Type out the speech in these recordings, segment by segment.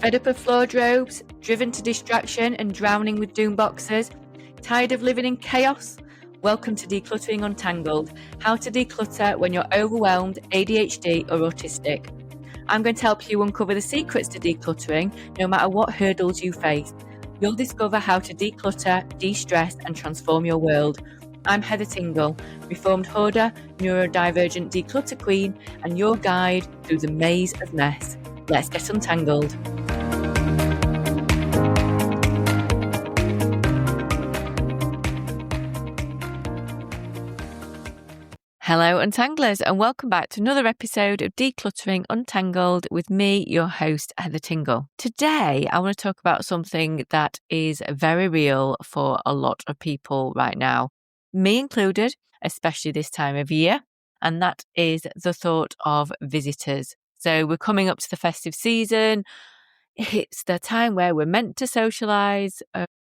Fed up of floor robes, driven to distraction and drowning with doom boxes? Tired of living in chaos? Welcome to Decluttering Untangled, how to declutter when you're overwhelmed, ADHD or autistic. I'm going to help you uncover the secrets to decluttering, no matter what hurdles you face. You'll discover how to declutter, de-stress and transform your world. I'm Heather Tingle, reformed hoarder, neurodivergent declutter queen, and your guide through the maze of mess. Let's get untangled. Hello Untanglers, and welcome back to another episode of Decluttering Untangled with me, your host, Heather Tingle. Today, I want to talk about something that is very real for a lot of people right now, me included, especially this time of year, and that is the thought of visitors. So we're coming up to the festive season. It's the time where we're meant to socialise.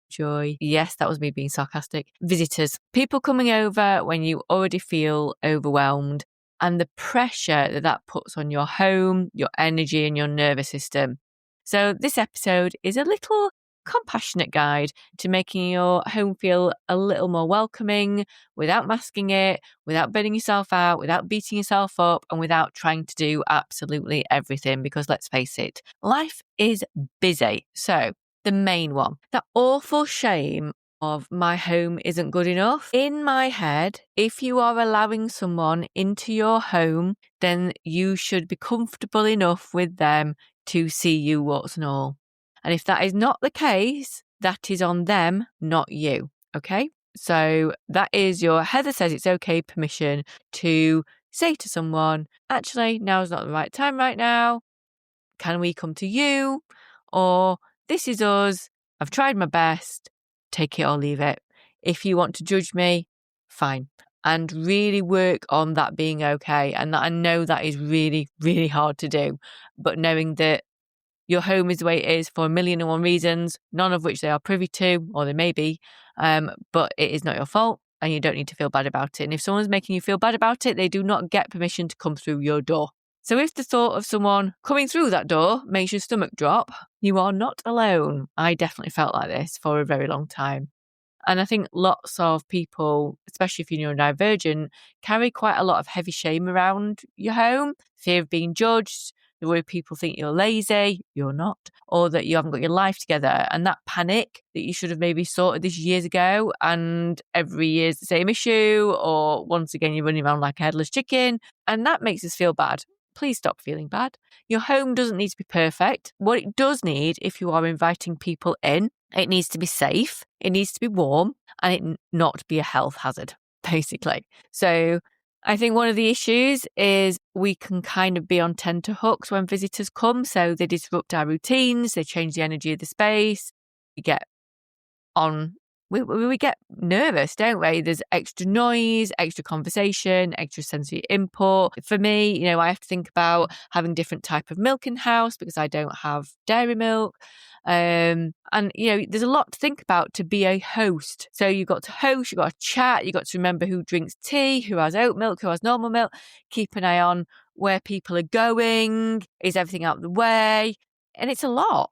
Joy. Yes, that was me being sarcastic. Visitors, people coming over when you already feel overwhelmed, and the pressure that puts on your home, your energy and your nervous system. So this episode is a little compassionate guide to making your home feel a little more welcoming without masking it, without burning yourself out, without beating yourself up, and without trying to do absolutely everything, because let's face it, life is busy. So the main one, that awful shame of my home isn't good enough. In my head, if you are allowing someone into your home, then you should be comfortable enough with them to see you warts and all. And if that is not the case, that is on them, not you. Okay? So that is your Heather says it's okay permission to say to someone, actually, now's not the right time right now. Can we come to you? Or this is us. I've tried my best. Take it or leave it. If you want to judge me, fine. And really work on that being okay. And that I know that is really, really hard to do. But knowing that your home is the way it is for 1,000,001 reasons, none of which they are privy to, or they may be, but it is not your fault and you don't need to feel bad about it. And if someone's making you feel bad about it, they do not get permission to come through your door. So if the thought of someone coming through that door makes your stomach drop, you are not alone. I definitely felt like this for a very long time. And I think lots of people, especially if you're neurodivergent, carry quite a lot of heavy shame around your home, fear of being judged, the way people think you're lazy, you're not, or that you haven't got your life together. And that panic that you should have maybe sorted this years ago, and every year's the same issue, or once again, you're running around like a headless chicken. And that makes us feel bad. Please stop feeling bad. Your home doesn't need to be perfect. What it does need, if you are inviting people in, it needs to be safe, it needs to be warm, and it not be a health hazard, basically. So I think one of the issues is we can kind of be on tenterhooks when visitors come. So they disrupt our routines, they change the energy of the space, we get nervous, don't we? There's extra noise, extra conversation, extra sensory input. For me, I have to think about having different type of milk in house because I don't have dairy milk. And there's a lot to think about to be a host. So you've got to host, you've got to chat, you've got to remember who drinks tea, who has oat milk, who has normal milk, keep an eye on where people are going, is everything out of the way? And it's a lot,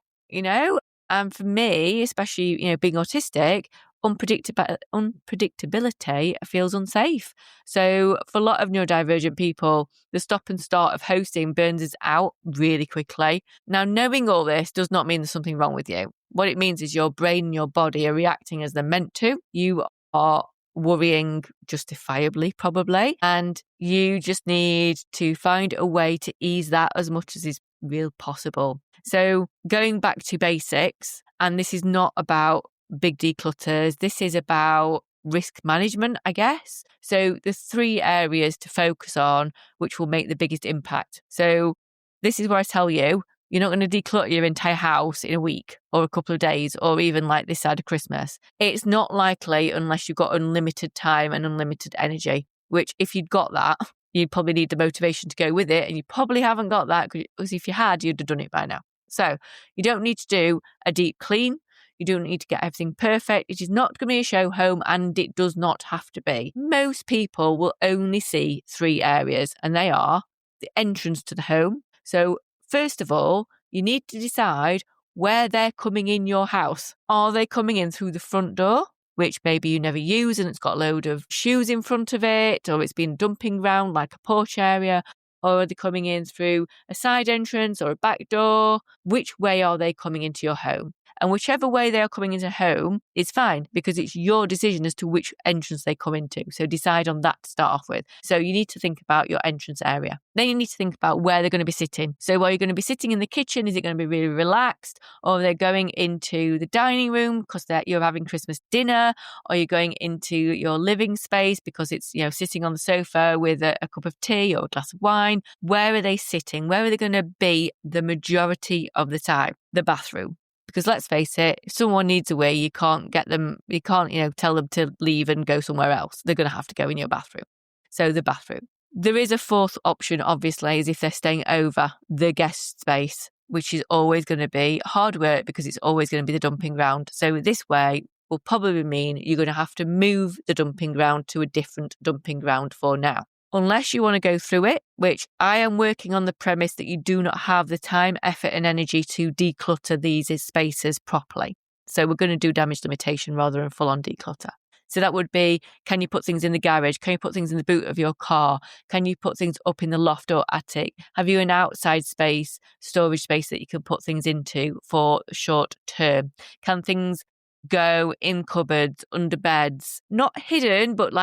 And for me, especially, being autistic, unpredictability feels unsafe. So for a lot of neurodivergent people, the stop and start of hosting burns us out really quickly. Now, knowing all this does not mean there's something wrong with you. What it means is your brain and your body are reacting as they're meant to. You are worrying justifiably, probably, and you just need to find a way to ease that as much as is real possible. So going back to basics, and this is not about big declutters, this is about risk management, I guess. So the 3 areas to focus on which will make the biggest impact. So this is where I tell you, you're not going to declutter your entire house in a week or a couple of days or even like this side of Christmas. It's not likely unless you've got unlimited time and unlimited energy, which if you'd got that, you'd probably need the motivation to go with it. And you probably haven't got that because if you had, you'd have done it by now. So you don't need to do a deep clean. You don't need to get everything perfect. It is not going to be a show home, and it does not have to be. Most people will only see 3 areas, and they are the entrance to the home. So first of all, you need to decide where they're coming in your house. Are they coming in through the front door, which maybe you never use and it's got a load of shoes in front of it, or it's been dumping ground like a porch area? Or are they coming in through a side entrance or a back door? Which way are they coming into your home? And whichever way they are coming into home is fine, because it's your decision as to which entrance they come into. So decide on that to start off with. So you need to think about your entrance area. Then you need to think about where they're going to be sitting. So are you going to be sitting in the kitchen? Is it going to be really relaxed? Or are they going into the dining room because you're having Christmas dinner? Or are you going into your living space because it's, sitting on the sofa with a cup of tea or a glass of wine? Where are they sitting? Where are they going to be the majority of the time? The bathroom. Because let's face it, if someone needs a wee, you can't tell them to leave and go somewhere else. They're going to have to go in your bathroom. So the bathroom. There is a fourth option, obviously, is if they're staying over the guest space, which is always going to be hard work because it's always going to be the dumping ground. So this way will probably mean you're going to have to move the dumping ground to a different dumping ground for now. Unless you want to go through it, which I am working on the premise that you do not have the time, effort and energy to declutter these spaces properly. So we're going to do damage limitation rather than full-on declutter. So that would be, can you put things in the garage? Can you put things in the boot of your car? Can you put things up in the loft or attic? Have you an outside space, storage space that you can put things into for short term? Can things go in cupboards, under beds? Not hidden, but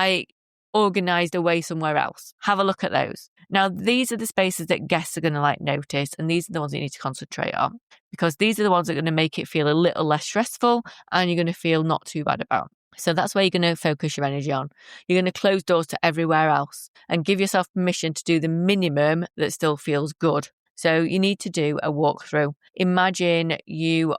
organised away somewhere else. Have a look at those. Now, these are the spaces that guests are going to notice, and these are the ones you need to concentrate on, because these are the ones that are going to make it feel a little less stressful and you're going to feel not too bad about. So that's where you're going to focus your energy on. You're going to close doors to everywhere else and give yourself permission to do the minimum that still feels good. So you need to do a walkthrough. Imagine you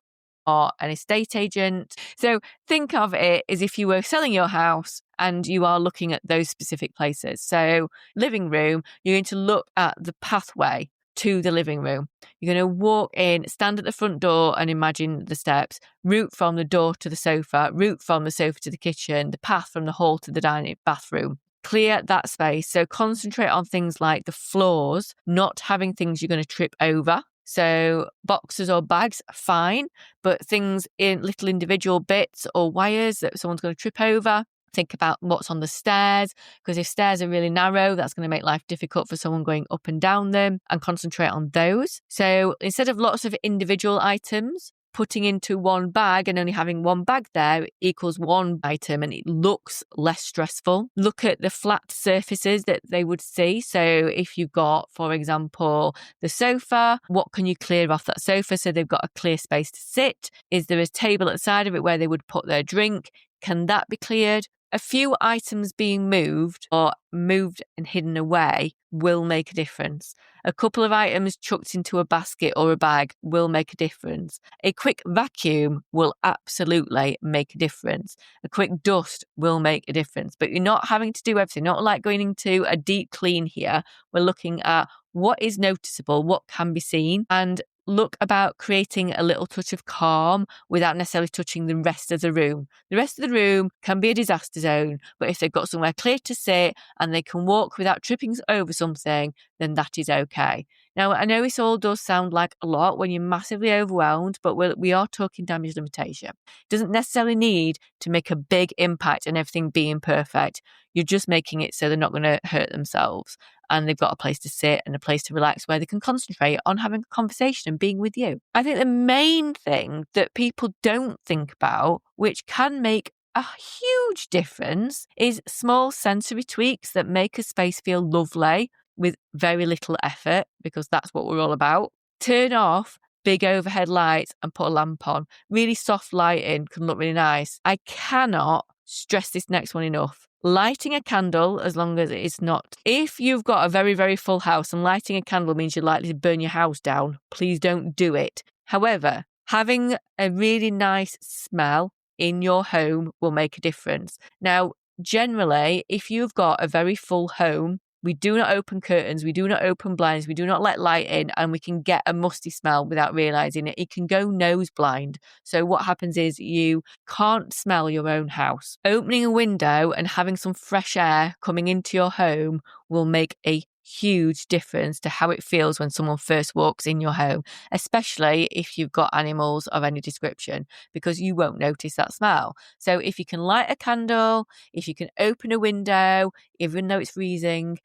are an estate agent. So think of it as if you were selling your house and you are looking at those specific places. So living room, you're going to look at the pathway to the living room. You're going to walk in, stand at the front door and imagine the steps, route from the door to the sofa, route from the sofa to the kitchen, the path from the hall to the dining bathroom. Clear that space. So concentrate on things like the floors, not having things you're going to trip over. So boxes or bags, fine, but things in little individual bits or wires that someone's going to trip over. Think about what's on the stairs, because if stairs are really narrow, that's going to make life difficult for someone going up and down them, and concentrate on those. So instead of lots of individual items, putting into one bag and only having one bag there equals one item and it looks less stressful. Look at the flat surfaces that they would see. So if you've got, for example, the sofa, what can you clear off that sofa so they've got a clear space to sit? Is there a table at the side of it where they would put their drink? Can that be cleared? A few items being moved or moved and hidden away will make a difference. A couple of items chucked into a basket or a bag will make a difference. A quick vacuum will absolutely make a difference. A quick dust will make a difference. But you're not having to do everything. Not like going into a deep clean here. We're looking at what is noticeable, what can be seen, and look about creating a little touch of calm without necessarily touching the rest of the room. The rest of the room can be a disaster zone, but if they've got somewhere clear to sit and they can walk without tripping over something, then that is okay. Now, I know this all does sound like a lot when you're massively overwhelmed, but we are talking damage limitation. It doesn't necessarily need to make a big impact and everything being perfect. You're just making it so they're not going to hurt themselves and they've got a place to sit and a place to relax where they can concentrate on having a conversation and being with you. I think the main thing that people don't think about, which can make a huge difference, is small sensory tweaks that make a space feel lovely with very little effort, because that's what we're all about. Turn off big overhead lights and put a lamp on. Really soft lighting can look really nice. I cannot stress this next one enough. Lighting a candle, as long as it's not. If you've got a very, very full house and lighting a candle means you're likely to burn your house down, please don't do it. However, having a really nice smell in your home will make a difference. Now, generally, if you've got a very full home, we do not open curtains, we do not open blinds, we do not let light in, and we can get a musty smell without realising it. It can go nose blind. So what happens is you can't smell your own house. Opening a window and having some fresh air coming into your home will make a huge difference to how it feels when someone first walks in your home, especially if you've got animals of any description, because you won't notice that smell. So if you can light a candle, if you can open a window, even though it's freezing,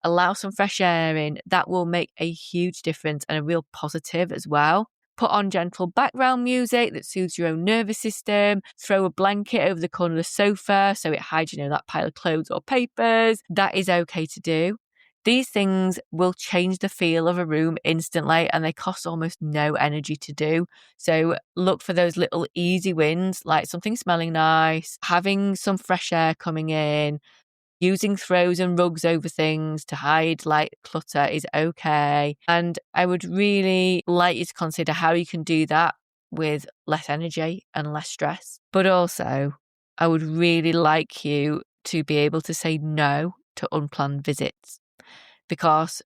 allow some fresh air in, that will make a huge difference and a real positive as well. Put on gentle background music that soothes your own nervous system. Throw a blanket over the corner of the sofa so it hides, that pile of clothes or papers. That is okay to do. These things will change the feel of a room instantly, and they cost almost no energy to do. So look for those little easy wins, like something smelling nice, having some fresh air coming in. Using throws and rugs over things to hide clutter is okay. And I would really like you to consider how you can do that with less energy and less stress. But also, I would really like you to be able to say no to unplanned visits, because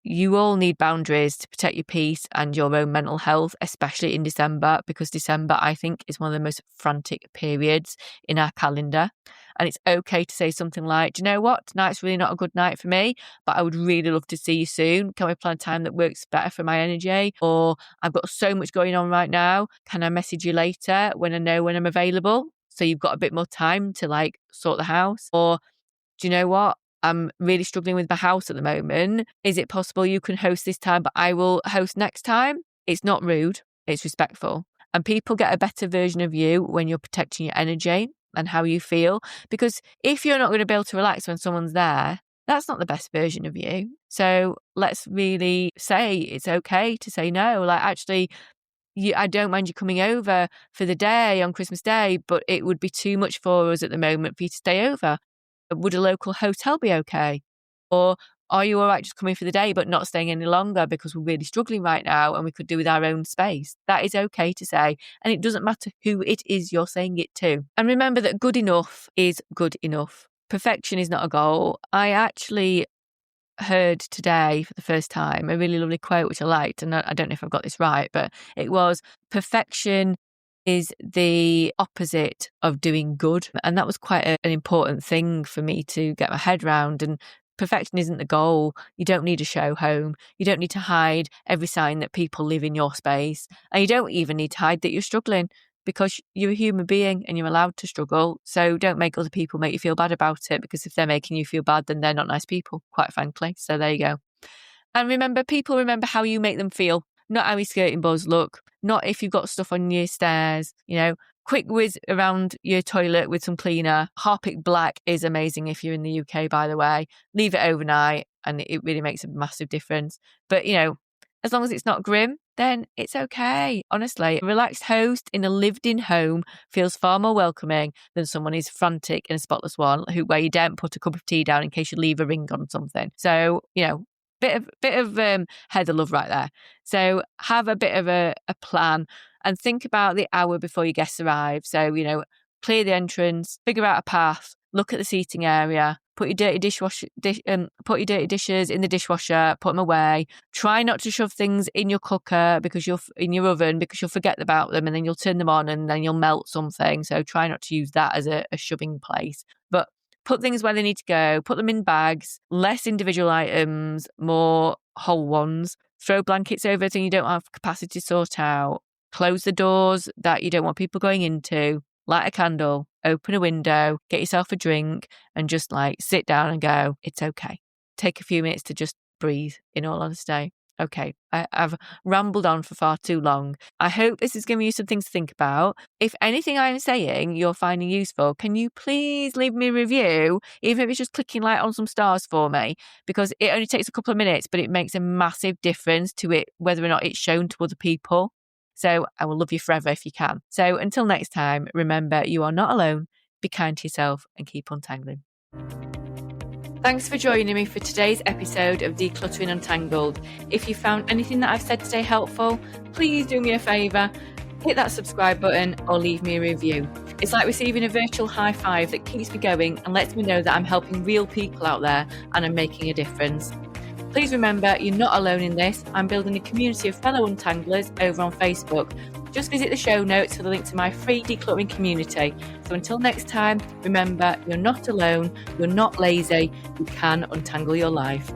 you all need boundaries to protect your peace and your own mental health, especially in December, because December, I think, is one of the most frantic periods in our calendar. And it's okay to say something like, do you know what? Tonight's really not a good night for me, but I would really love to see you soon. Can we plan a time that works better for my energy? Or I've got so much going on right now. Can I message you later when I know when I'm available? So you've got a bit more time to sort the house. Or do you know what? I'm really struggling with my house at the moment. Is it possible you can host this time, but I will host next time? It's not rude. It's respectful. And people get a better version of you when you're protecting your energy and how you feel. Because if you're not going to be able to relax when someone's there, that's not the best version of you. So let's really say it's okay to say no. Actually, I don't mind you coming over for the day on Christmas Day, but it would be too much for us at the moment for you to stay over. Would a local hotel be okay? Or are you all right just coming for the day but not staying any longer because we're really struggling right now and we could do with our own space? That is okay to say. And it doesn't matter who it is you're saying it to. And remember that good enough is good enough. Perfection is not a goal. I actually heard today for the first time a really lovely quote which I liked, and I don't know if I've got this right, but it was, perfection is the opposite of doing good. And that was quite an important thing for me to get my head around. And perfection isn't the goal. You don't need a show home. You don't need to hide every sign that people live in your space. And you don't even need to hide that you're struggling, because you're a human being and you're allowed to struggle. So don't make other people make you feel bad about it, because if they're making you feel bad, then they're not nice people, quite frankly. So there you go. And remember, people remember how you make them feel, not how your skirting boards look, not if you've got stuff on your stairs. Quick whiz around your toilet with some cleaner. Harpic Black is amazing if you're in the UK, by the way. Leave it overnight and it really makes a massive difference. But, as long as it's not grim, then it's okay. Honestly, a relaxed host in a lived-in home feels far more welcoming than someone who's frantic in a spotless one, where you don't put a cup of tea down in case you leave a ring on something. So, bit of heather love right there. So have a bit of a plan and think about the hour before your guests arrive. So, clear the entrance, figure out a path, look at the seating area, put your dirty dishes in the dishwasher, put them away. Try not to shove things in your cooker in your oven, because you'll forget about them and then you'll turn them on and then you'll melt something. So try not to use that as a shoving place. But put things where they need to go, put them in bags, less individual items, more whole ones. Throw blankets over everything you don't have capacity to sort out. Close the doors that you don't want people going into. Light a candle, open a window, get yourself a drink, and just sit down and go, it's okay. Take a few minutes to just breathe, in all honesty. Okay, I've rambled on for far too long. I hope this is giving you some things to think about. If anything I'm saying you're finding useful, can you please leave me a review, even if it's just clicking on some stars for me, because it only takes a couple of minutes, but it makes a massive difference to it, whether or not it's shown to other people. So I will love you forever if you can. So until next time, remember, you are not alone. Be kind to yourself and keep untangling. Thanks for joining me for today's episode of Decluttering Untangled. If you found anything that I've said today helpful, please do me a favour. Hit that subscribe button or leave me a review. It's like receiving a virtual high five that keeps me going and lets me know that I'm helping real people out there and I'm making a difference. Please remember, you're not alone in this. I'm building a community of fellow untanglers over on Facebook. Just visit the show notes for the link to my free decluttering community. So until next time, remember, you're not alone, you're not lazy, you can untangle your life.